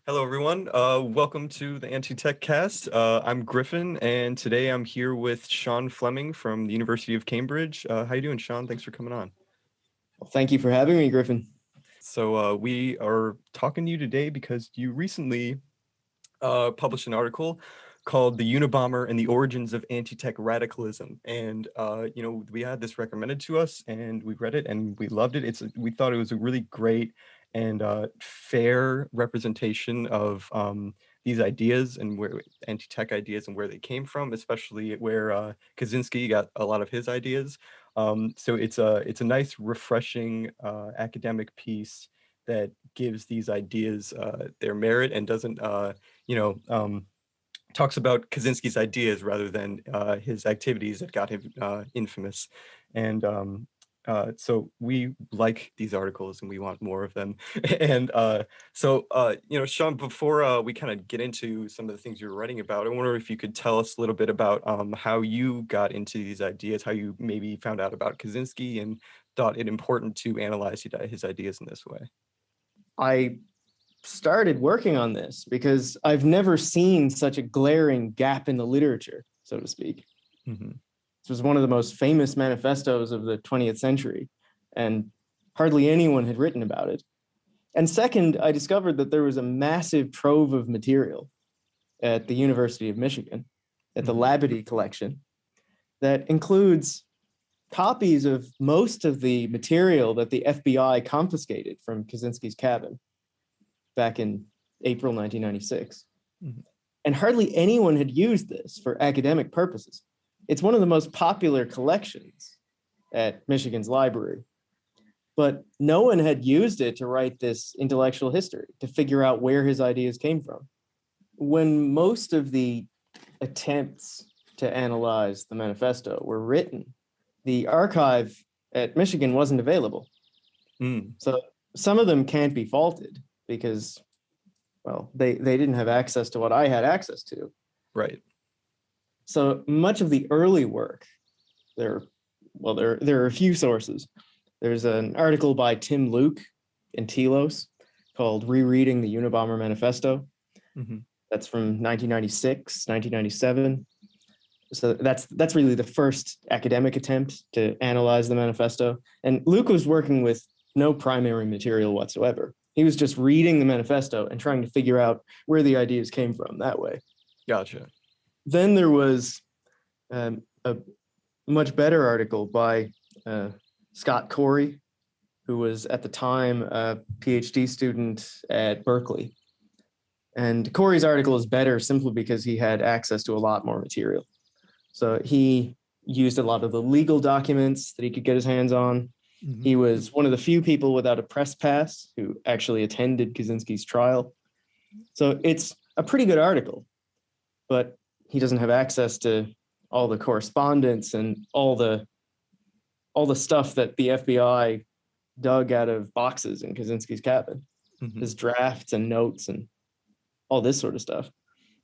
Hello, everyone. Welcome to the Anti-Tech Cast. I'm Griffin, and today I'm here with Sean Fleming from the University of Cambridge. How you doing, Sean? Thanks for coming on. Well, thank you for having me, Griffin. So we are talking to you today because you recently published an article called "The Unabomber and the Origins of Anti-Tech Radicalism," and we had this recommended to us, and we read it, and we loved it. We thought it was a really great and fair representation of these ideas and where anti-tech ideas and where they came from, especially where Kaczynski got a lot of his ideas. So it's a nice, refreshing academic piece that gives these ideas their merit and doesn't talks about Kaczynski's ideas rather than his activities that got him infamous. And so we like these articles and we want more of them. And Sean, before we kind of get into some of the things you were writing about, I wonder if you could tell us a little bit about how you got into these ideas, how you maybe found out about Kaczynski and thought it important to analyze his ideas in this way. I started working on this because I've never seen such a glaring gap in the literature, so to speak. Mm-hmm. This was one of the most famous manifestos of the 20th century, and hardly anyone had written about it. And second, I discovered that there was a massive trove of material at the University of Michigan, at the Labadie collection, that includes copies of most of the material that the FBI confiscated from Kaczynski's cabin back in April 1996. Mm-hmm. And hardly anyone had used this for academic purposes. It's one of the most popular collections at Michigan's library, but no one had used it to write this intellectual history, to figure out where his ideas came from. When most of the attempts to analyze the manifesto were written, the archive at Michigan wasn't available. So some of them can't be faulted because, well, they didn't have access to what I had access to. Right. So much of the early work, there are a few sources. There's an article by Tim Luke in Telos called Rereading the Unabomber Manifesto. Mm-hmm. That's from 1996, 1997. So that's really the first academic attempt to analyze the manifesto. And Luke was working with no primary material whatsoever. He was just reading the manifesto and trying to figure out where the ideas came from that way. Gotcha. Then there was a much better article by Scott Corey, who was at the time a PhD student at Berkeley. And Corey's article is better simply because he had access to a lot more material. So he used a lot of the legal documents that he could get his hands on. Mm-hmm. He was one of the few people without a press pass who actually attended Kaczynski's trial. So it's a pretty good article, but he doesn't have access to all the correspondence and all the stuff that the FBI dug out of boxes in Kaczynski's cabin, mm-hmm. his drafts and notes and all this sort of stuff.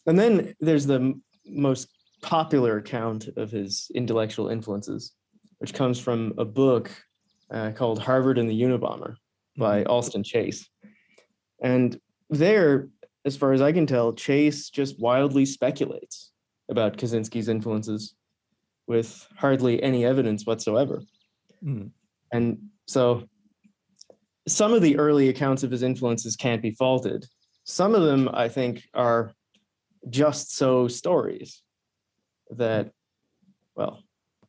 And then there's the most popular account of his intellectual influences, which comes from a book called Harvard and the Unabomber by mm-hmm. Alston Chase. And there, as far as I can tell, Chase just wildly speculates about Kaczynski's influences with hardly any evidence whatsoever. Mm. And so some of the early accounts of his influences can't be faulted. Some of them, I think, are just so stories that, well,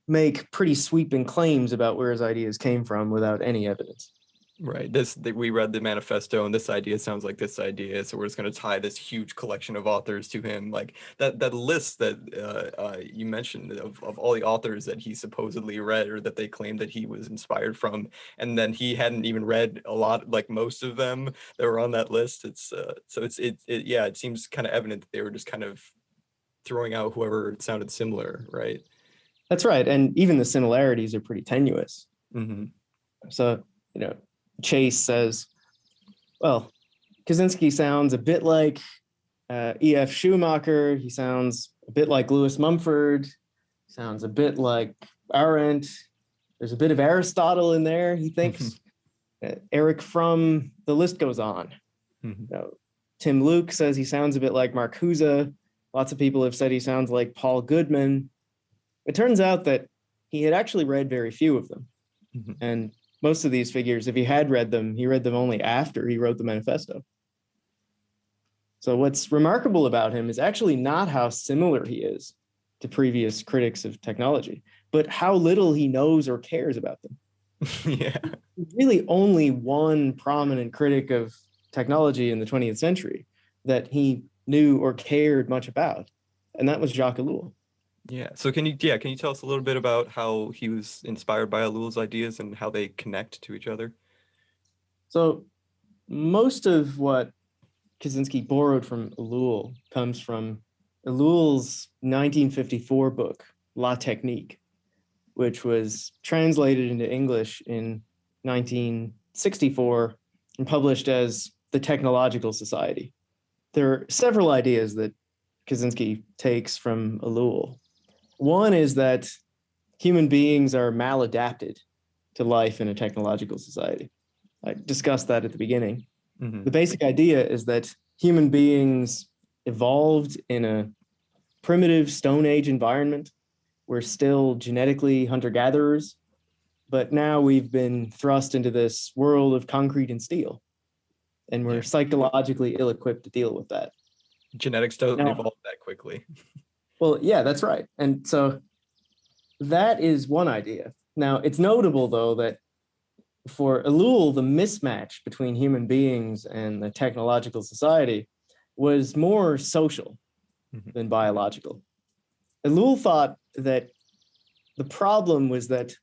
make pretty sweeping claims about where his ideas came from without any evidence. Right. We read the manifesto, and this idea sounds like this idea. So we're just going to tie this huge collection of authors to him, like that list that you mentioned of all the authors that he supposedly read or that they claimed that he was inspired from, and then he hadn't even read a lot, like most of them that were on that list. It's so yeah, it seems kind of evident that they were just kind of throwing out whoever sounded similar, right? That's right. And even the similarities are pretty tenuous. Mm-hmm. So, Chase says, well, Kaczynski sounds a bit like E.F. Schumacher. He sounds a bit like Lewis Mumford. Sounds a bit like Arendt. There's a bit of Aristotle in there, he thinks. Eric Fromm, the list goes on. Mm-hmm. Tim Luke says he sounds a bit like Marcuse. Lots of people have said he sounds like Paul Goodman. It turns out that he had actually read very few of them. Mm-hmm. And most of these figures, if he had read them, he read them only after he wrote the manifesto. So what's remarkable about him is actually not how similar he is to previous critics of technology, but how little he knows or cares about them. Yeah. Really only one prominent critic of technology in the 20th century that he knew or cared much about, and that was Jacques Ellul. Yeah. So can you tell us a little bit about how he was inspired by Ellul's ideas and how they connect to each other? So most of what Kaczynski borrowed from Ellul comes from Ellul's 1954 book, La Technique, which was translated into English in 1964 and published as The Technological Society. There are several ideas that Kaczynski takes from Ellul. One is that human beings are maladapted to life in a technological society. I discussed that at the beginning. Mm-hmm. The basic idea is that human beings evolved in a primitive Stone Age environment. We're still genetically hunter-gatherers, but now we've been thrust into this world of concrete and steel, and we're psychologically ill-equipped to deal with that. Genetics don't evolve that quickly. Well, yeah, that's right. And so that is one idea. Now, it's notable, though, that for Ellul, the mismatch between human beings and the technological society was more social than biological. Ellul thought that the problem was that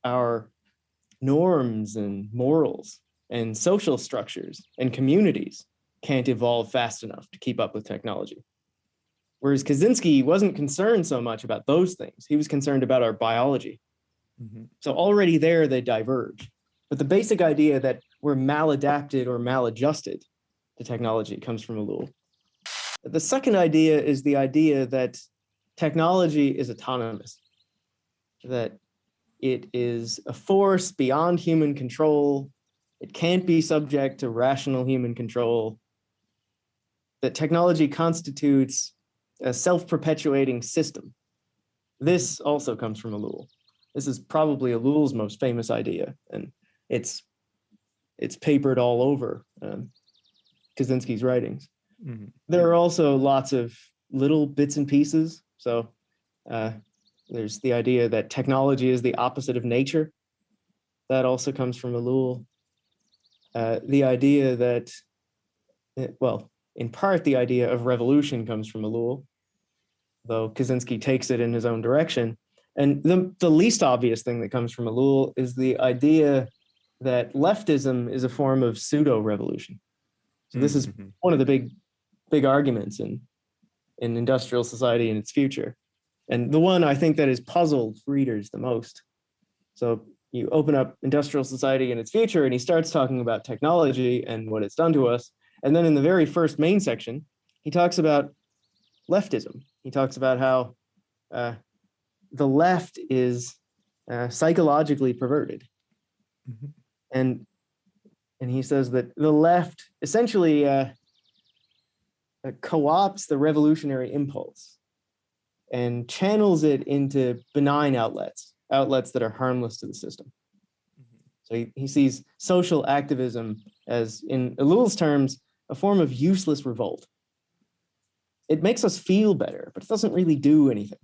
our norms and morals and social structures and communities can't evolve fast enough to keep up with technology. Whereas Kaczynski wasn't concerned so much about those things. He was concerned about our biology. Mm-hmm. So already there, they diverge. But the basic idea that we're maladapted or maladjusted to technology comes from Ellul. The second idea is the idea that technology is autonomous, that it is a force beyond human control. It can't be subject to rational human control. That technology constitutes a self-perpetuating system. This also comes from Ellul. This is probably Ellul's most famous idea, and it's papered all over Kaczynski's writings. Mm-hmm. There are also lots of little bits and pieces. So there's the idea that technology is the opposite of nature. That also comes from Ellul. The idea that, well, in part, the idea of revolution comes from Ellul, though Kaczynski takes it in his own direction. And the least obvious thing that comes from Ellul is the idea that leftism is a form of pseudo-revolution. So this is one of the big arguments in industrial society and its future. And the one I think that has puzzled readers the most. So you open up industrial society and its future, and he starts talking about technology and what it's done to us. And then in the very first main section, he talks about leftism. He talks about how the left is psychologically perverted. Mm-hmm. And he says that the left essentially co-opts the revolutionary impulse and channels it into benign outlets that are harmless to the system. Mm-hmm. So he sees social activism as, in Ellul's terms, a form of useless revolt. It makes us feel better, but it doesn't really do anything.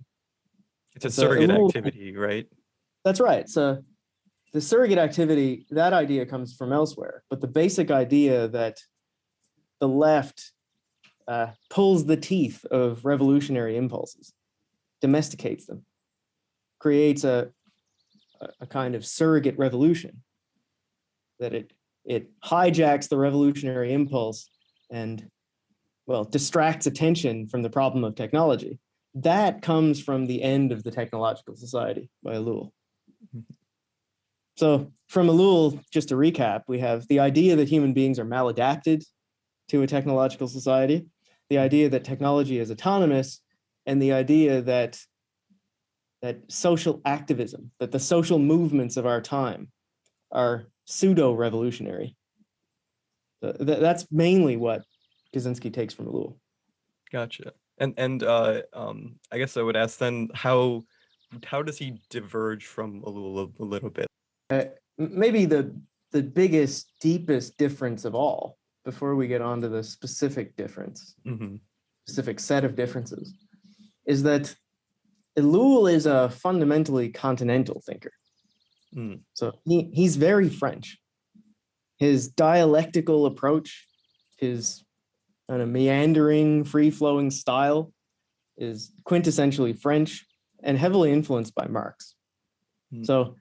It's a surrogate activity, right? That's right. So the surrogate activity, that idea comes from elsewhere, but the basic idea that the left pulls the teeth of revolutionary impulses, domesticates them, creates a kind of surrogate revolution, that it hijacks the revolutionary impulse and, well, distracts attention from the problem of technology. That comes from the end of the Technological Society by Ellul. So from Ellul, just to recap, we have the idea that human beings are maladapted to a technological society, the idea that technology is autonomous, and the idea that social activism, that the social movements of our time are pseudo-revolutionary. That's mainly what Kaczynski takes from Ellul. Gotcha. And I guess I would ask then, how does he diverge from Ellul a little bit? Maybe the biggest, deepest difference of all, before we get on to the specific difference, specific set of differences, is that Ellul is a fundamentally continental thinker. So he's very French. His dialectical approach, his kind of meandering, free-flowing style is quintessentially French and heavily influenced by Marx. So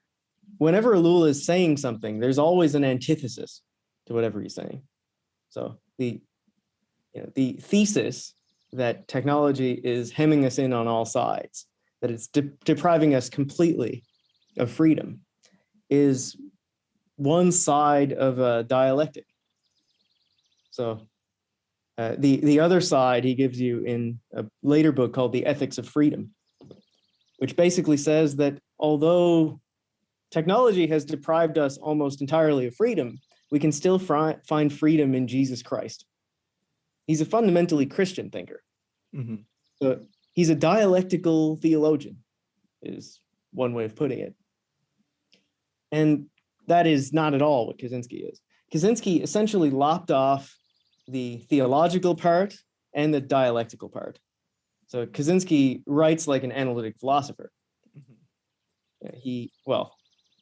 whenever Ellul is saying something, there's always an antithesis to whatever he's saying. So the thesis that technology is hemming us in on all sides, that it's depriving us completely of freedom, is one side of a dialectic. So the other side he gives you in a later book called The Ethics of Freedom, which basically says that although technology has deprived us almost entirely of freedom, we can still find freedom in Jesus Christ. He's a fundamentally Christian thinker. So he's a dialectical theologian, is one way of putting it. And that is not at all what Kaczynski is. Kaczynski essentially lopped off the theological part and the dialectical part. So Kaczynski writes like an analytic philosopher. He,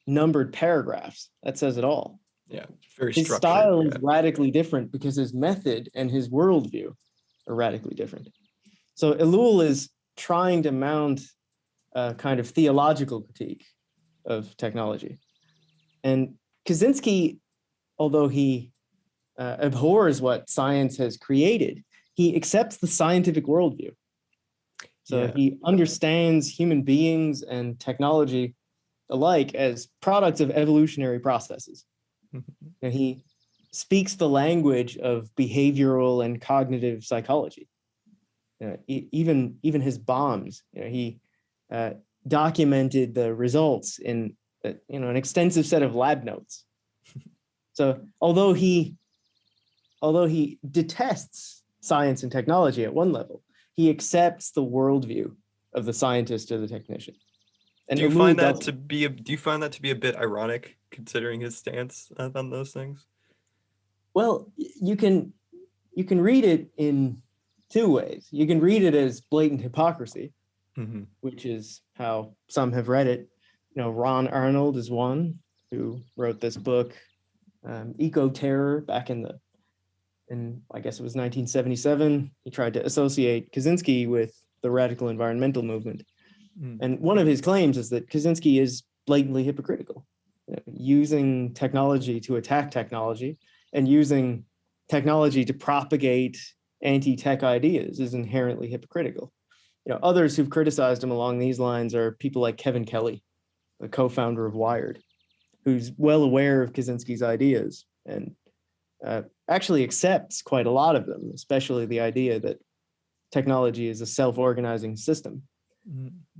numbered paragraphs. That says it all. Yeah, very his structured. His style is radically different because his method and his worldview are radically different. So Ellul is trying to mount a kind of theological critique of technology. And Kaczynski, although he abhors what science has created, he accepts the scientific worldview. So he understands human beings and technology alike as products of evolutionary processes. And he speaks the language of behavioral and cognitive psychology. Even his bombs, he documented the results in an extensive set of lab notes. So although he detests science and technology at one level, he accepts the worldview of the scientist or the technician. And do you find that to be a bit ironic, considering his stance on those things? Well, you can read it in two ways. You can read it as blatant hypocrisy, which is how some have read it. Ron Arnold is one who wrote this book, Eco-Terror, back in I guess it was 1977. He tried to associate Kaczynski with the radical environmental movement. And one of his claims is that Kaczynski is blatantly hypocritical, using technology to attack technology and using technology to propagate anti-tech ideas is inherently hypocritical. Others who've criticized him along these lines are people like Kevin Kelly, the co-founder of Wired, who's well aware of Kaczynski's ideas and actually accepts quite a lot of them, especially the idea that technology is a self-organizing system,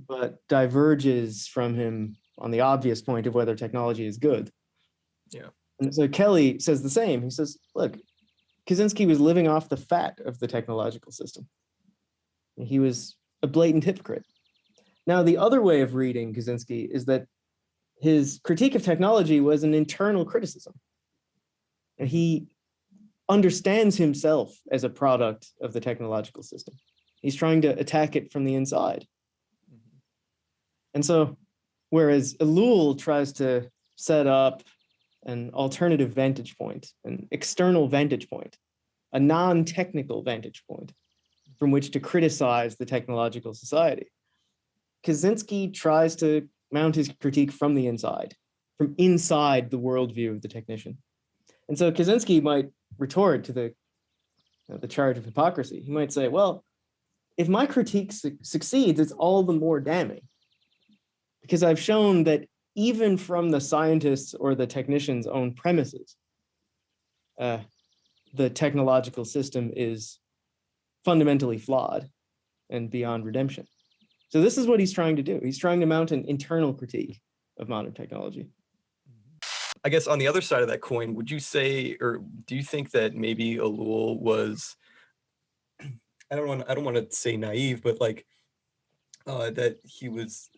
but diverges from him on the obvious point of whether technology is good. Yeah. And so Kelly says the same. He says, look, Kaczynski was living off the fat of the technological system. He was a blatant hypocrite. Now, the other way of reading Kaczynski is that his critique of technology was an internal criticism. And he understands himself as a product of the technological system. He's trying to attack it from the inside. And so, whereas Ellul tries to set up an alternative vantage point, an external vantage point, a non-technical vantage point from which to criticize the technological society. Kaczynski tries to mount his critique from the inside, from inside the worldview of the technician. And so Kaczynski might retort to the charge of hypocrisy. He might say, well, if my critique succeeds, it's all the more damning, because I've shown that even from the scientist's or the technician's own premises, the technological system is fundamentally flawed and beyond redemption. So this is what he's trying to do. He's trying to mount an internal critique of modern technology. I guess on the other side of that coin, would you say, or do you think that maybe Ellul was, I don't want to say naive, but like that he was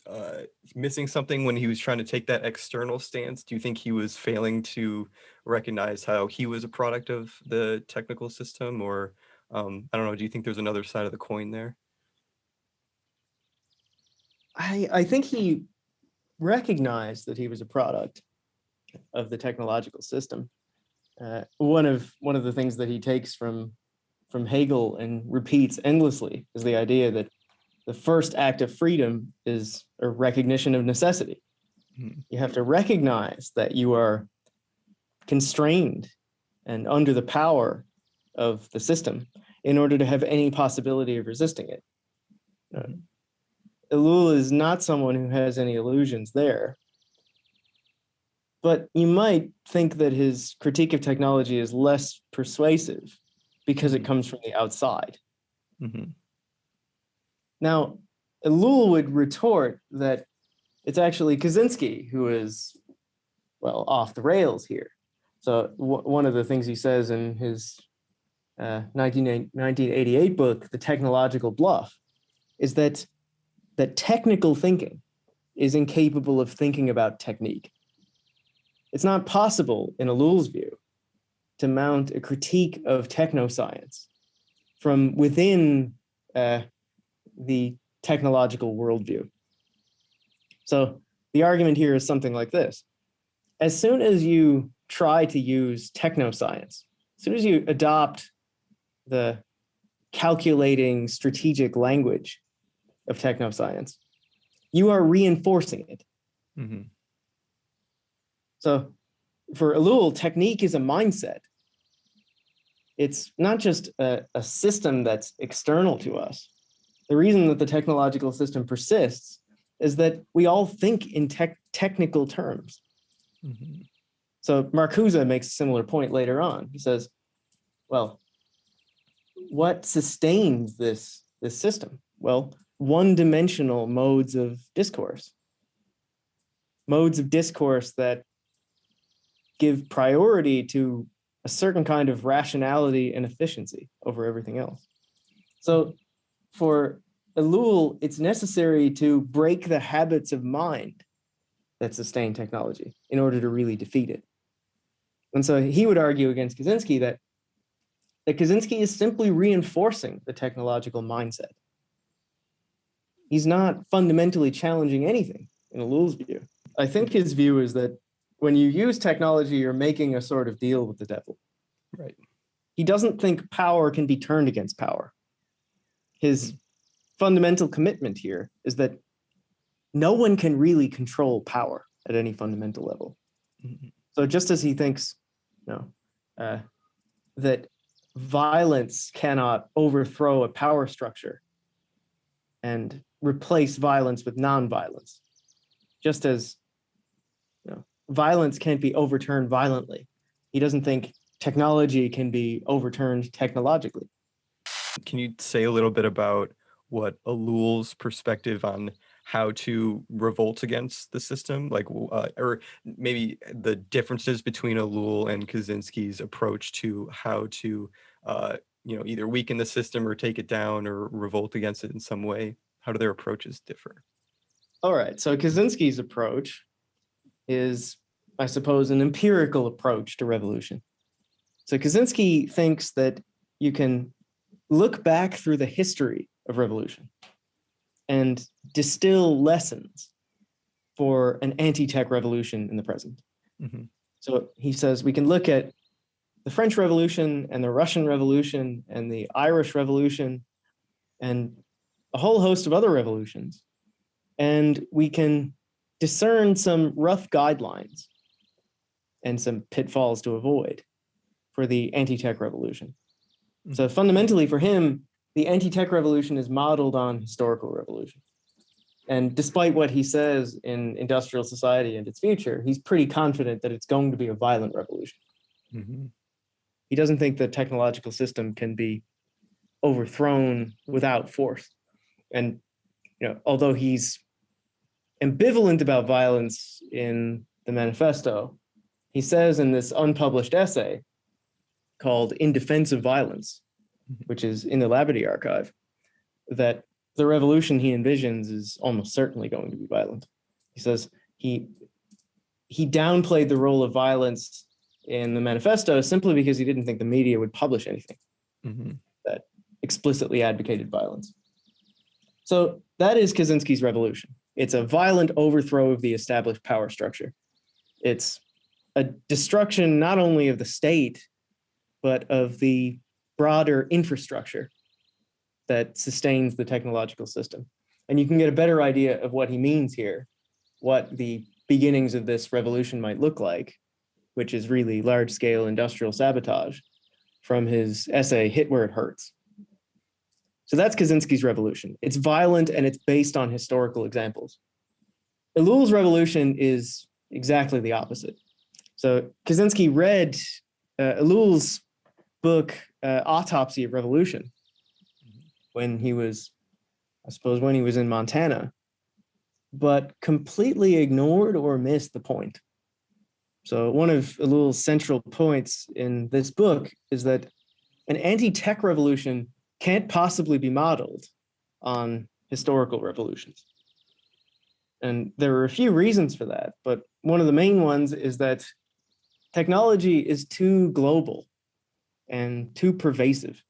missing something when he was trying to take that external stance? Do you think he was failing to recognize how he was a product of the technical system, or I don't know, do you think there's another side of the coin there? I think he recognized that he was a product of the technological system. One of the things that he takes from Hegel and repeats endlessly is the idea that the first act of freedom is a recognition of necessity. You have to recognize that you are constrained and under the power of the system in order to have any possibility of resisting it. Ellul is not someone who has any illusions there. But you might think that his critique of technology is less persuasive because it comes from the outside. Now, Ellul would retort that it's actually Kaczynski who is, well, off the rails here. So one of the things he says in his 1988 book, The Technological Bluff, is that technical thinking is incapable of thinking about technique. It's not possible, in Ellul's view, to mount a critique of technoscience from within the technological worldview. So the argument here is something like this. As soon as you try to use technoscience, as soon as you adopt the calculating strategic language of technoscience, you are reinforcing it. So for Ellul, technique is a mindset. It's not just a system that's external to us. The reason that the technological system persists is that we all think in technical terms. So Marcuse makes a similar point later on. He says, well, what sustains this system? Well, one-dimensional modes of discourse. Modes of discourse that give priority to a certain kind of rationality and efficiency over everything else. So for Ellul, it's necessary to break the habits of mind that sustain technology in order to really defeat it. And so he would argue against Kaczynski that Kaczynski is simply reinforcing the technological mindset. He's not fundamentally challenging anything in Ellul's view. I think his view is that when you use technology, you're making a sort of deal with the devil. Right. He doesn't think power can be turned against power. His fundamental commitment here is that no one can really control power at any fundamental level. So just as he thinks, that violence cannot overthrow a power structure and replace violence with nonviolence, just as violence can't be overturned violently, he doesn't think technology can be overturned technologically. Can you say a little bit about what Ellul's perspective on how to revolt against the system, like, or maybe the differences between Ellul and Kaczynski's approach to how to, either weaken the system or take it down or revolt against it in some way? How do their approaches differ? All right, so Kaczynski's approach is, I suppose, an empirical approach to revolution. So Kaczynski thinks that you can look back through the history of revolution and distill lessons for an anti-tech revolution in the present. Hmm. So he says we can look at the French Revolution and the Russian Revolution and the Irish Revolution and a whole host of other revolutions, and we can discern some rough guidelines and some pitfalls to avoid for the anti-tech revolution. So fundamentally for him, the anti-tech revolution is modeled on historical revolution. And despite what he says in Industrial Society and its Future, he's pretty confident that it's going to be a violent revolution. Hmm. He doesn't think the technological system can be overthrown without force. And although he's ambivalent about violence in the manifesto, he says in this unpublished essay called In Defense of Violence, which is in the Labadie archive, that the revolution he envisions is almost certainly going to be violent. He says he downplayed the role of violence in the manifesto simply because he didn't think the media would publish anything that explicitly advocated violence. So that is Kaczynski's revolution. It's a violent overthrow of the established power structure. It's a destruction not only of the state, but of the broader infrastructure that sustains the technological system. And you can get a better idea of what he means here, what the beginnings of this revolution might look like, which is really large-scale industrial sabotage, from his essay, Hit Where It Hurts. So that's Kaczynski's revolution. It's violent and it's based on historical examples. Ellul's revolution is exactly the opposite. So Kaczynski read Ellul's book, Autopsy of Revolution, when he was in Montana, but completely ignored or missed the point. So one of Ellul's central points in this book is that an anti-tech revolution can't possibly be modeled on historical revolutions. And there are a few reasons for that, but one of the main ones is that technology is too global and too pervasive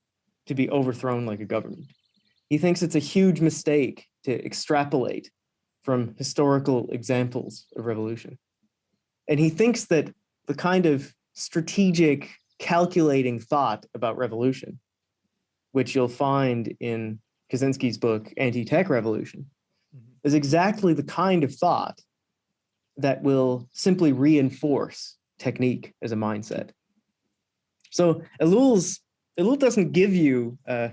to be overthrown like a government. He thinks it's a huge mistake to extrapolate from historical examples of revolution. And he thinks that the kind of strategic, calculating thought about revolution, which you'll find in Kaczynski's book, Anti-Tech Revolution, is exactly the kind of thought that will simply reinforce technique as a mindset. So Ellul doesn't give you a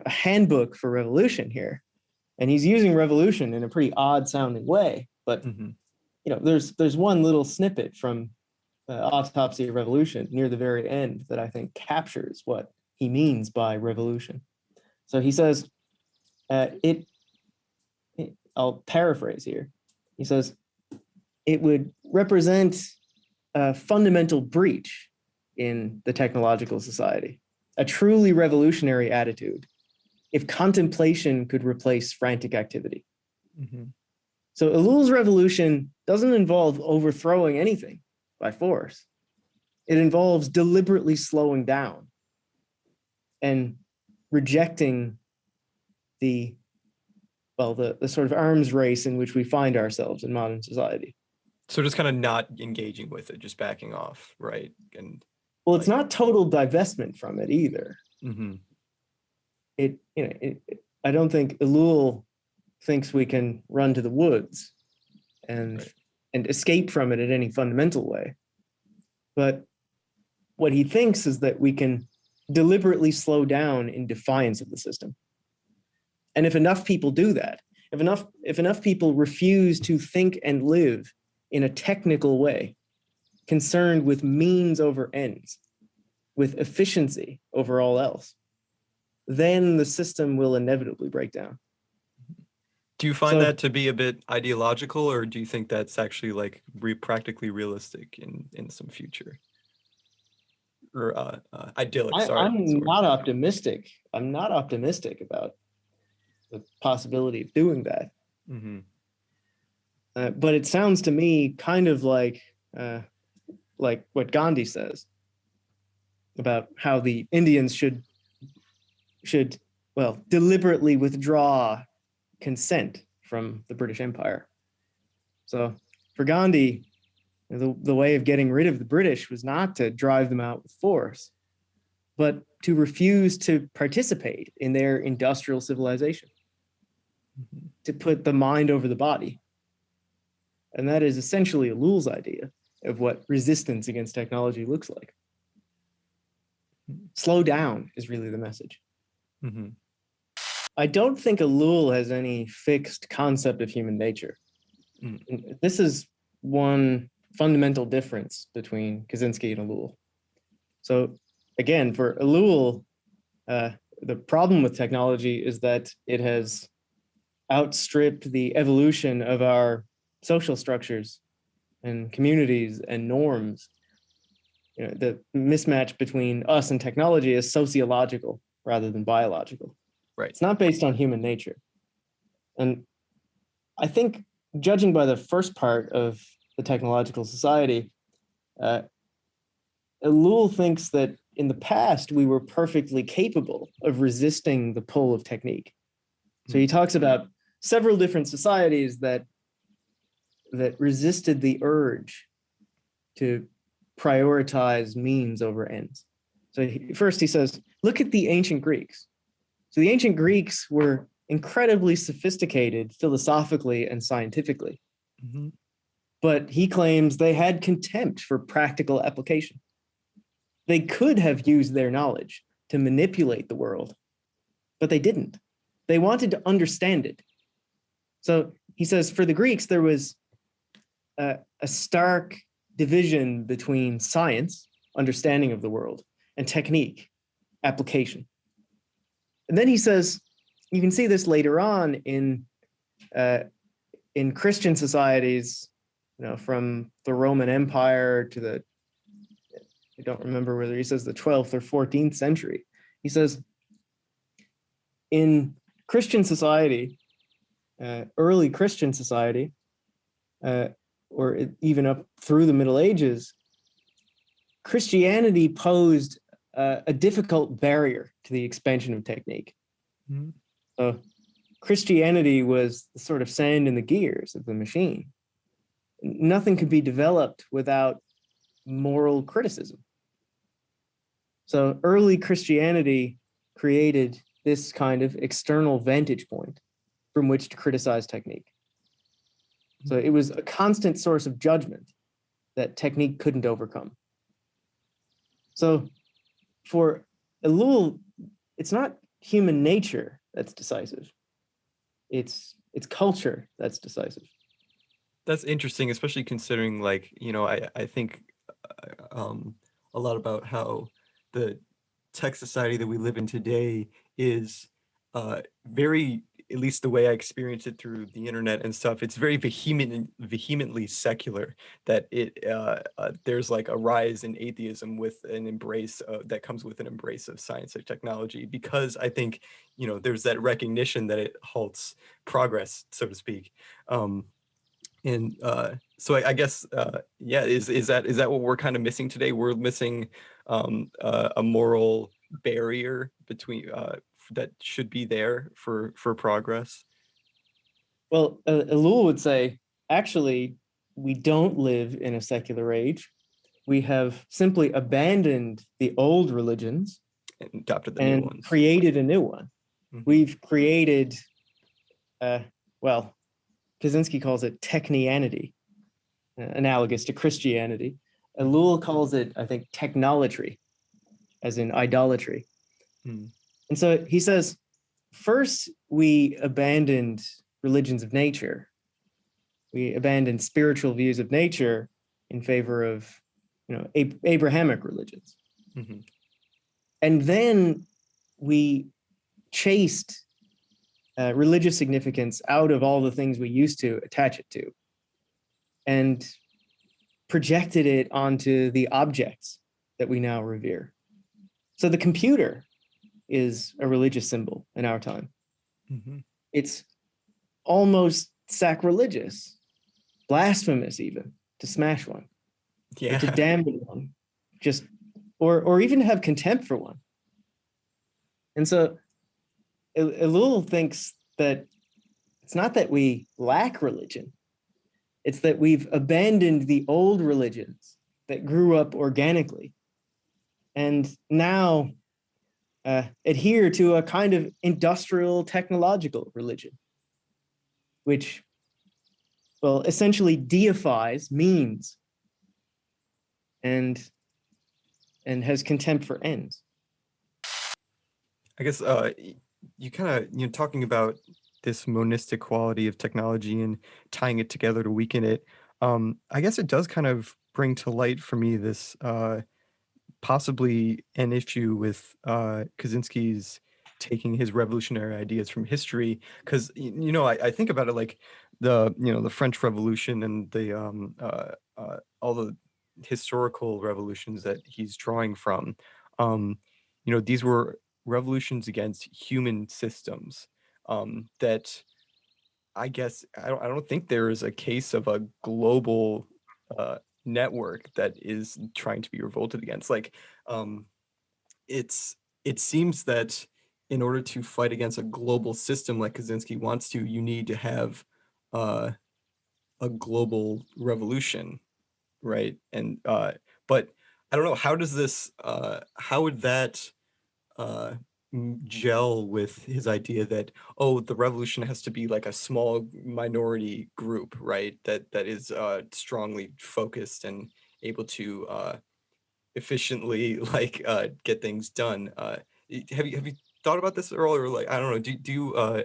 handbook for revolution here, and he's using revolution in a pretty odd sounding way. But there's one little snippet from Autopsy of Revolution near the very end that I think captures what he means by revolution. So he says, I'll paraphrase here. He says, it would represent a fundamental breach in the technological society, a truly revolutionary attitude, if contemplation could replace frantic activity. So Ellul's revolution doesn't involve overthrowing anything by force. It involves deliberately slowing down and rejecting the sort of arms race in which we find ourselves in modern society. So just kind of not engaging with it, just backing off, right? And it's not total divestment from it either. I don't think Ellul thinks we can run to the woods and escape from it in any fundamental way. But what he thinks is that we can deliberately slow down in defiance of the system. And if enough people do that, if enough people refuse to think and live in a technical way, concerned with means over ends, with efficiency over all else, then the system will inevitably break down. Do you find that to be a bit ideological, or do you think that's actually like practically realistic in some future? Or idyllic, sorry. I'm not optimistic. I'm not optimistic about the possibility of doing that. But it sounds to me kind of like what Gandhi says about how the Indians should deliberately withdraw consent from the British Empire. So for Gandhi, The way of getting rid of the British was not to drive them out with force, but to refuse to participate in their industrial civilization, to put the mind over the body. And that is essentially Ellul's idea of what resistance against technology looks like. Slow down is really the message. Mm-hmm. I don't think Ellul has any fixed concept of human nature. This is one fundamental difference between Kaczynski and Ellul. So again, for Ellul, the problem with technology is that it has outstripped the evolution of our social structures and communities and norms. The mismatch between us and technology is sociological rather than biological. Right. It's not based on human nature. And I think, judging by the first part of the technological society, Ellul thinks that in the past we were perfectly capable of resisting the pull of technique. So he talks about several different societies that resisted the urge to prioritize means over ends. So first he says, look at the ancient Greeks. So the ancient Greeks were incredibly sophisticated philosophically and scientifically. Mm-hmm. But he claims they had contempt for practical application. They could have used their knowledge to manipulate the world, but they didn't. They wanted to understand it. So he says, for the Greeks, there was a stark division between science, understanding of the world, and technique, application. And then he says, you can see this later on in Christian societies, from the Roman Empire to I don't remember whether he says the 12th or 14th century. He says, in Christian society, early Christian society, or even up through the Middle Ages, Christianity posed a difficult barrier to the expansion of technique. Mm-hmm. So Christianity was the sort of sand in the gears of the machine. Nothing could be developed without moral criticism. So early Christianity created this kind of external vantage point from which to criticize technique. So it was a constant source of judgment that technique couldn't overcome. So for Ellul, it's not human nature that's decisive. It's culture that's decisive. That's interesting, especially considering, I think a lot about how the tech society that we live in today is very, at least the way I experience it through the internet and stuff, it's very vehemently secular, that there's like a rise in atheism with an embrace that comes with an embrace of science and technology, because I think, there's that recognition that it halts progress, so to speak. And so I guess, is that what we're kind of missing today? We're missing a moral barrier between that should be there for progress. Well, Ellul would say, actually, we don't live in a secular age. We have simply abandoned the old religions and adopted the new ones, created a new one. Mm-hmm. We've created, Kaczynski calls it technianity, analogous to Christianity. Ellul calls it, I think, technolatry, as in idolatry. And so he says, first, we abandoned religions of nature. We abandoned spiritual views of nature in favor of, Abrahamic religions. Mm-hmm. And then we chased religious significance out of all the things we used to attach it to and projected it onto the objects that we now revere. So the computer is a religious symbol in our time. Mm-hmm. It's almost sacrilegious, blasphemous even, to smash one, or to damn one, or even to have contempt for one. And so Ellul thinks that it's not that we lack religion, It's that we've abandoned the old religions that grew up organically and now adhere to a kind of industrial technological religion, which, well, essentially deifies means and has contempt for ends. I guess you kind of talking about this monistic quality of technology and tying it together to weaken it. I guess it does kind of bring to light for me this possibly an issue with Kaczynski's taking his revolutionary ideas from history, because I think about it like the French Revolution and the all the historical revolutions that he's drawing from. These were revolutions against human systems that I guess I don't think there is a case of a global network that is trying to be revolted against. Like, it seems that in order to fight against a global system like Kaczynski wants to, you need to have uh, a global revolution, right? And but I don't know, how does this how would that uh, gel with his idea that, oh, the revolution has to be like a small minority group, right? That is strongly focused and able to efficiently like get things done. Have you thought about this, Earl, or like, I don't know, do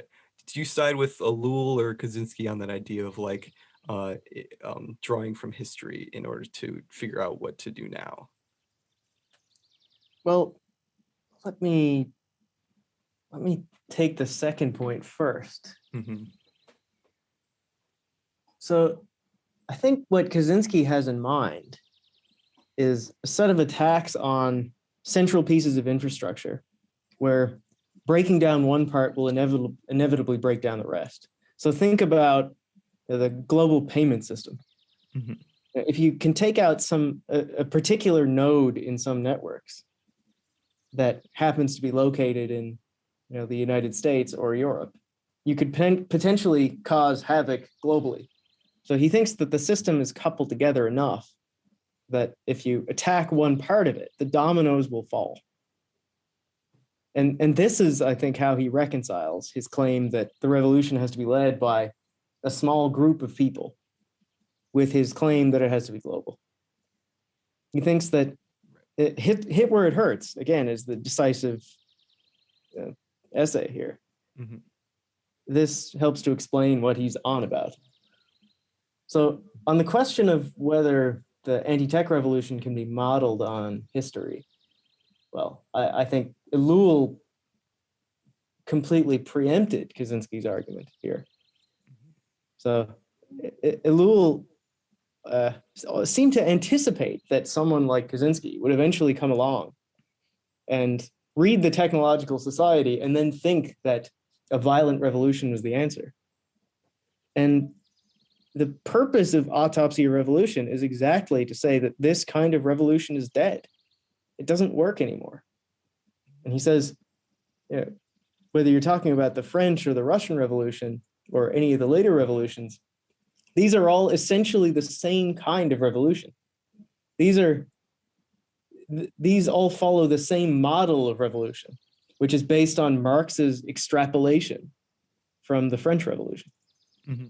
you side with Ellul or Kaczynski on that idea of like drawing from history in order to figure out what to do now? Well, let me take the second point first. Hmm. So I think what Kaczynski has in mind is a set of attacks on central pieces of infrastructure where breaking down one part will inevitably break down the rest. So think about the global payment system. Hmm. If you can take out a particular node in some networks that happens to be located in the United States or Europe, you could potentially cause havoc globally. So he thinks that the system is coupled together enough that if you attack one part of it, the dominoes will fall. And this is, I think, how he reconciles his claim that the revolution has to be led by a small group of people with his claim that it has to be global. He thinks that it hit where it hurts, again, is the decisive essay here. Hmm. This helps to explain what he's on about. So on the question of whether the anti-tech revolution can be modeled on history, well, I think Ellul completely preempted Kaczynski's argument here. So Ellul seemed to anticipate that someone like Kaczynski would eventually come along and read the technological society and then think that a violent revolution was the answer. And the purpose of Autopsy of Revolution is exactly to say that this kind of revolution is dead. It doesn't work anymore. And he says, whether you're talking about the French or the Russian Revolution or any of the later revolutions, these are all essentially the same kind of revolution. These all follow the same model of revolution, which is based on Marx's extrapolation from the French Revolution. Hmm.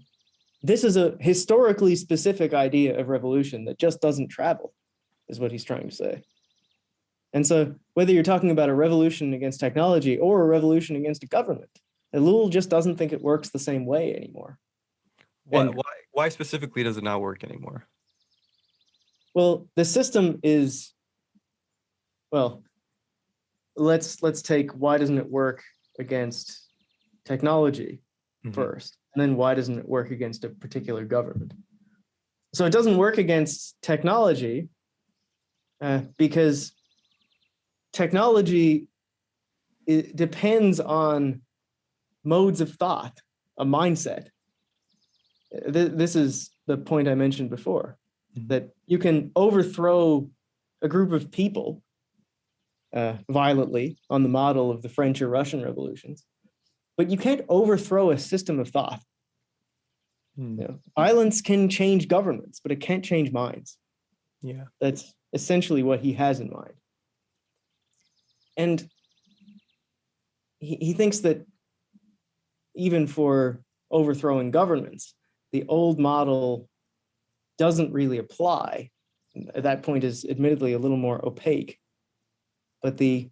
This is a historically specific idea of revolution that just doesn't travel, is what he's trying to say. And so whether you're talking about a revolution against technology or a revolution against a government, Ellul just doesn't think it works the same way anymore. Why specifically does it not work anymore? Well, the system is, well, let's take why doesn't it work against technology first, and then why doesn't it work against a particular government? So it doesn't work against technology because technology, it depends on modes of thought, a mindset. This is the point I mentioned before, that you can overthrow a group of people violently on the model of the French or Russian revolutions, but you can't overthrow a system of thought. Mm. Violence can change governments, but it can't change minds. Yeah. That's essentially what he has in mind. And he thinks that even for overthrowing governments, the old model doesn't really apply. At that point is admittedly a little more opaque. But the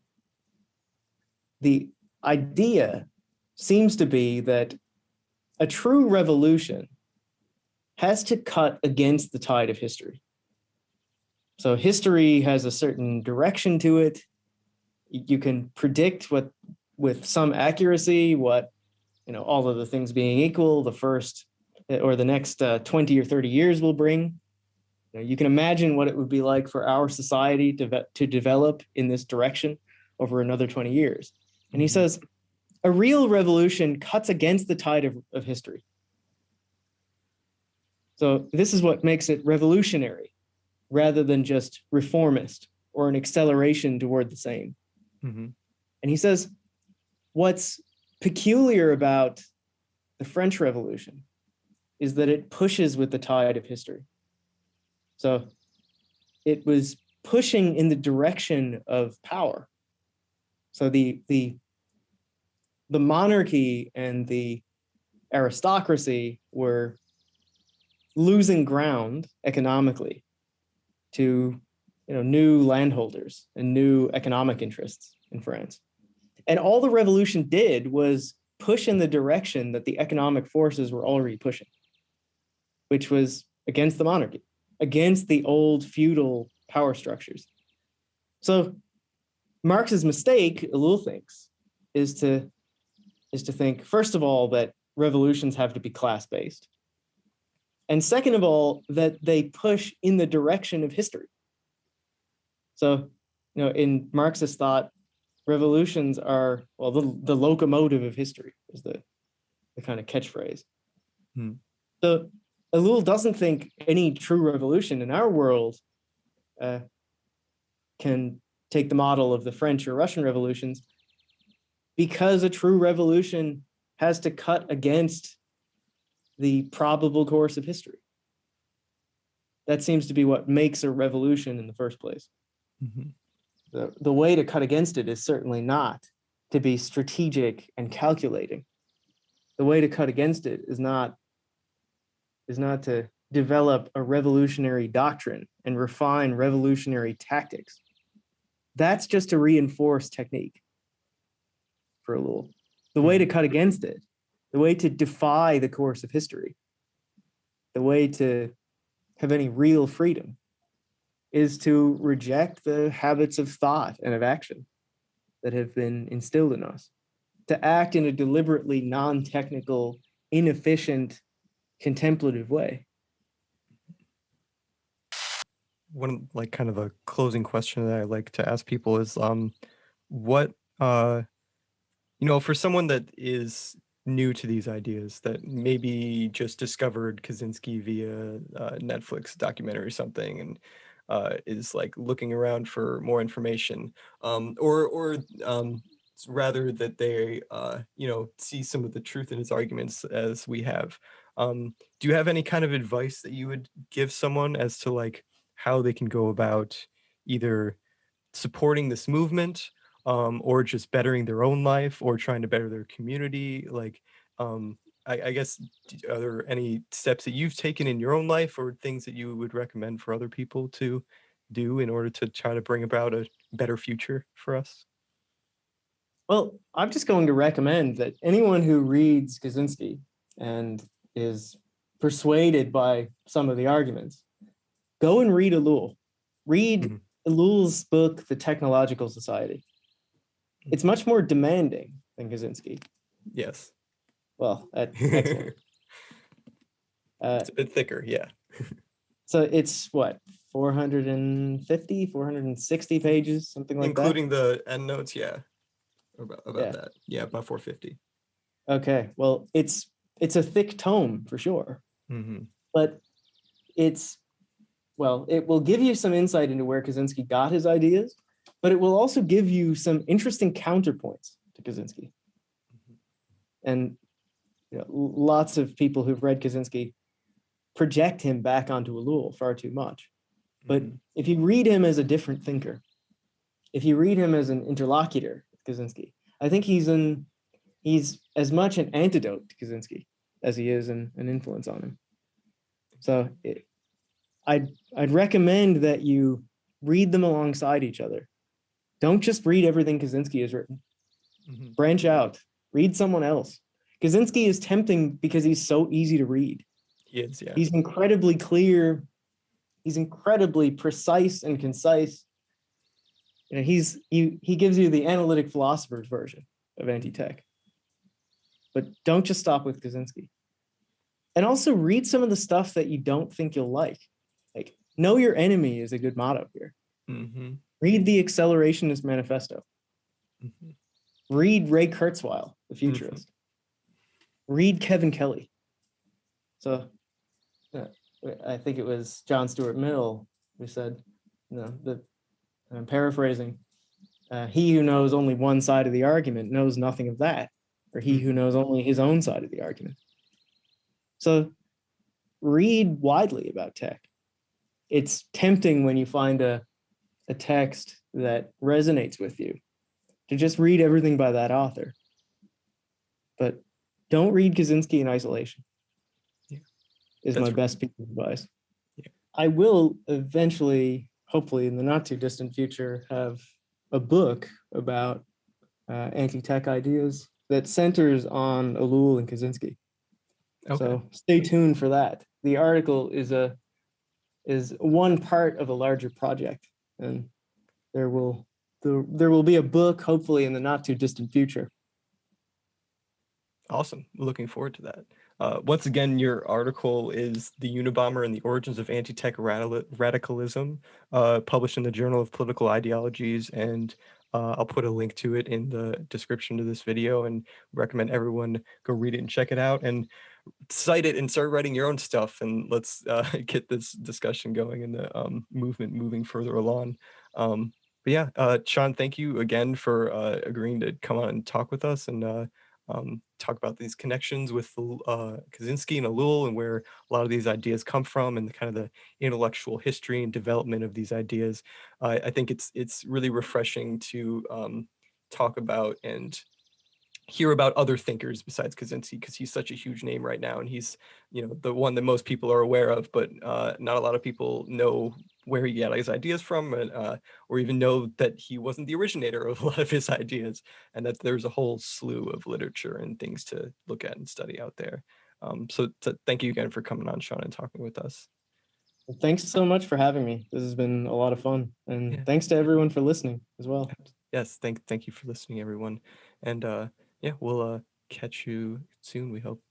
idea seems to be that a true revolution has to cut against the tide of history. So history has a certain direction to it. You can predict what, with some accuracy, what, all of the things being equal, the first or the next 20 or 30 years will bring. You can imagine what it would be like for our society to develop in this direction over another 20 years. And he says, a real revolution cuts against the tide of history. So this is what makes it revolutionary rather than just reformist or an acceleration toward the same. Mm-hmm. And he says, what's peculiar about the French Revolution is that it pushes with the tide of history. So it was pushing in the direction of power. So the monarchy and the aristocracy were losing ground economically to new landholders and new economic interests in France. And all the revolution did was push in the direction that the economic forces were already pushing, which was against the monarchy, against the old feudal power structures. So Marx's mistake, Ellul thinks, is to think, first of all, that revolutions have to be class-based. And second of all, that they push in the direction of history. So, in Marxist thought, revolutions are, well, the locomotive of history is the kind of catchphrase. So Ellul doesn't think any true revolution in our world can take the model of the French or Russian revolutions, because a true revolution has to cut against the probable course of history. That seems to be what makes a revolution in the first place. Mm-hmm. The way to cut against it is certainly not to be strategic and calculating. The way to cut against it is not to develop a revolutionary doctrine and refine revolutionary tactics. That's just to reinforce technique for Ellul. The way to cut against it, the way to defy the course of history, the way to have any real freedom, is to reject the habits of thought and of action that have been instilled in us, to act in a deliberately non-technical, inefficient, contemplative way. One kind of a closing question that I like to ask people is, what for someone that is new to these ideas, that maybe just discovered Kaczynski via Netflix documentary or something, and is looking around for more information, or rather that they see some of the truth in his arguments as we have. Do you have any kind of advice that you would give someone as to how they can go about either supporting this movement, or just bettering their own life, or trying to better their community? I guess, are there any steps that you've taken in your own life, or things that you would recommend for other people to do in order to try to bring about a better future for us? Well, I'm just going to recommend that anyone who reads Kaczynski and is persuaded by some of the arguments, go and read Ellul. Read Ellul's book, The Technological Society. It's much more demanding than Kaczynski. Yes. Well, excellent. It's a bit thicker, yeah. So it's what, 450, 460 pages, something like Including that? the endnotes, yeah. About that. Yeah, about 450. Okay, well, it's a thick tome for sure. But it will give you some insight into where Kaczynski got his ideas, but it will also give you some interesting counterpoints to Kaczynski. And lots of people who've read Kaczynski project him back onto Ellul far too much. But Mhm. if you read him as a different thinker, if you read him as an interlocutor with Kaczynski, I think he's as much an antidote to Kaczynski as he is an influence on him. So I'd recommend that you read them alongside each other. Don't just read everything Kaczynski has written. Mhm. Branch out, read someone else. Kaczynski is tempting because he's so easy to read. He is, yeah. He's incredibly clear. He's incredibly precise and concise. He gives you the analytic philosopher's version of anti-tech. But don't just stop with Kaczynski. And also read some of the stuff that you don't think you'll like. Like, know your enemy is a good motto here. Mhm. Read the Accelerationist Manifesto. Mhm. Read Ray Kurzweil, the futurist. Read Kevin Kelly. So I think it was John Stuart Mill who said, I'm paraphrasing, he who knows only one side of the argument knows nothing of that, or he who knows only his own side of the argument. So read widely about tech. It's tempting when you find a text that resonates with you to just read everything by that author. But don't read Kaczynski in isolation. Yeah. Is That's my best piece of advice. Yeah. I will eventually, hopefully in the not too distant future, have a book about anti-tech ideas that centers on Ellul and Kaczynski. Okay. So stay tuned for that. The article is one part of a larger project, and there will be a book hopefully in the not too distant future. Awesome. Looking forward to that. Once again, your article is The Unabomber and the Origins of Anti-Tech Radicalism, published in the Journal of Political Ideologies, and I'll put a link to it in the description to this video and recommend everyone go read it and check it out and cite it and start writing your own stuff, and let's get this discussion going and the movement moving further along. But yeah, Sean, thank you again for agreeing to come on and talk with us and talk about these connections with Kaczynski and Ellul and where a lot of these ideas come from and the kind of the intellectual history and development of these ideas. I think it's really refreshing to talk about and hear about other thinkers besides Kaczynski, because he's such a huge name right now, and he's, the one that most people are aware of, but not a lot of people know where he got his ideas from, and or even know that he wasn't the originator of a lot of his ideas, and that there's a whole slew of literature and things to look at and study out there. So thank you again for coming on, Sean, and talking with us. Thanks so much for having me. This has been a lot of fun, and Yeah. thanks to everyone for listening as well. Yes, thank you for listening, everyone, and yeah, we'll catch you soon, we hope.